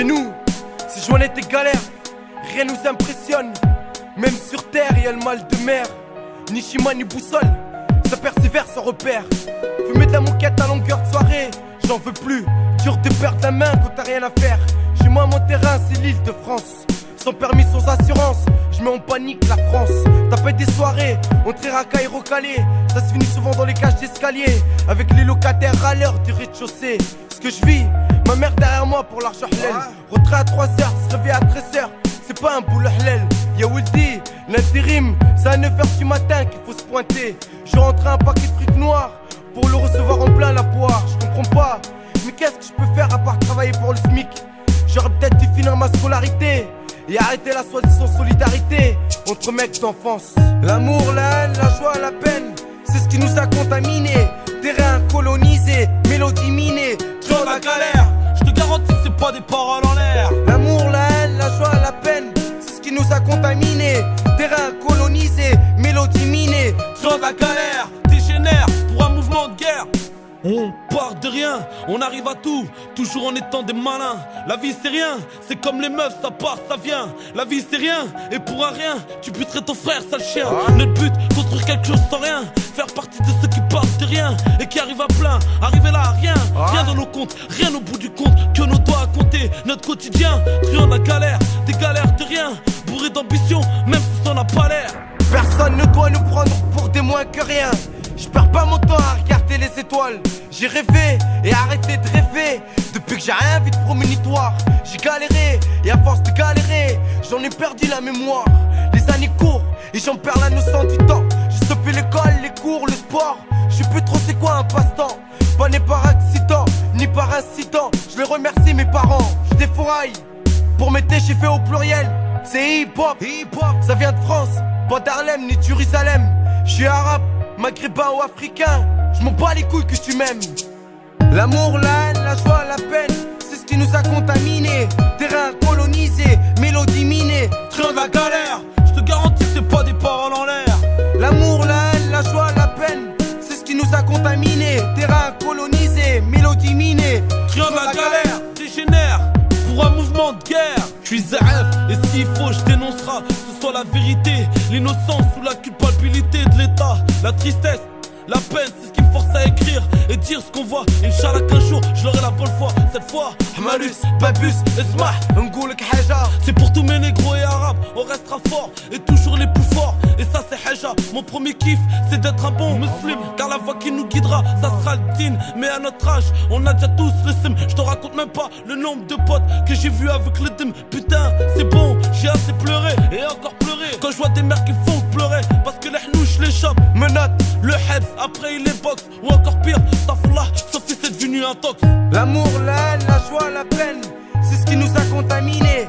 Chez nous, si joint et galère, rien nous impressionne. Même sur terre, y'a le mal de mer. Ni chima ni boussole, ça persévère sans repère. Fumer de la moquette à longueur de soirée, j'en veux plus. Dur de perdre la main quand t'as rien à faire. Chez moi, mon terrain, c'est l'île de France. Sans permis, sans assurance, je mets en panique la France. T'as fait des soirées, on te racaille recalé. Ça se finit souvent dans les cages d'escalier, avec les locataires à l'heure du rez-de-chaussée. Ce que je vis, ma mère derrière moi pour l'argent halal. Retrait à 3h, se réveiller à 13h, c'est pas un boulot halal. Y'a Wildy, l'intérim, c'est à 9h du matin qu'il faut se pointer. Je rentre un paquet de trucs noirs pour le recevoir en plein la poire. Je comprends pas, mais qu'est-ce que je peux faire à part travailler pour le SMIC? J'aurais peut-être dû finir ma scolarité et arrêter la soi-disant solidarité entre mecs d'enfance. L'amour, la haine, la joie, la peine, c'est ce qui nous a contaminés. Terrain colonisé, mélodie minée, dans la galère. Je te garantis que c'est pas des paroles en l'air. L'amour, la haine, la joie, la peine, c'est ce qui nous a contaminés. Terrain colonisé, mélodie minée, dans la galère. Dégénère pour un mouvement de guerre. On part de rien, on arrive à tout, toujours en étant des malins. La vie c'est rien, c'est comme les meufs, ça part, ça vient. La vie c'est rien, et pour un rien, tu buterais ton frère, sale chien. Notre but, construire quelque chose sans rien. Faire partie de ceux qui partent de rien et qui arrivent à plein. Arriver là à rien, rien dans nos comptes, rien au bout du compte. Que nos doigts à compter, notre quotidien. Truand la galère, des galères de rien. Bourré d'ambition, même si ça n'a pas l'air. Personne ne doit nous prendre pour des moins que rien. Je perds pas mon temps à regarder les étoiles. J'ai rêvé et arrêté de rêver. Depuis que j'ai rien vu de promunitoire. J'ai galéré et à force de galérer, j'en ai perdu la mémoire. Les années courent et j'en perds la notion du temps. J'ai stoppé l'école, les cours, le sport. Je sais plus trop c'est quoi un passe-temps. Pas né par accident, ni par incident. Je les remercie mes parents. Je défouraille pour mes j'ai fait au pluriel. C'est hip-hop, ça vient de France, pas d'Harlem ni de Jérusalem. Je suis arabe, maghrébin ou africain, je m'en bats les couilles que tu m'aimes. L'amour, la haine, la joie, la peine, c'est ce qui nous a contaminés. Terrain colonisé, mélodie minée, train de la galère. Je te garantis que c'est pas des paroles en l'air. L'amour, la haine, la joie, la peine, c'est ce qui nous a contaminés. Terrain colonisé, mélodie minée, train de la galère. Dégénère pour un mouvement de guerre. Je suis ZF et s'il faut je dénoncerai. Ce soit la vérité, l'innocence ou la culpabilité de l'État. La tristesse, la peine, c'est ce qui me force à écrire et dire ce qu'on voit. Inch'Allah qu'un jour je l'aurai la bonne foi. Cette fois, Hamalus, Babus, Esmah, N'goulek Haja. C'est pour tous mes négros et arabes, on restera fort et toujours les plus forts. Et ça c'est Haja, mon premier kiff c'est d'être un bon musulman. Car la voie qui nous guidera, ça sera le din. Mais à notre âge, on a déjà tous le sim. Je te raconte même pas le nombre de potes que j'ai vu avec le dim. Putain, c'est bon, j'ai assez pleuré et encore pleuré quand je vois des mères qui font pleurer parce que les hnouches les chopent. Menottes, le hebs, après il est boxe. Ou encore pire, tafallah, sauf que c'est devenu un tox. L'amour, la haine, la joie, la peine, c'est ce qui nous a contaminés.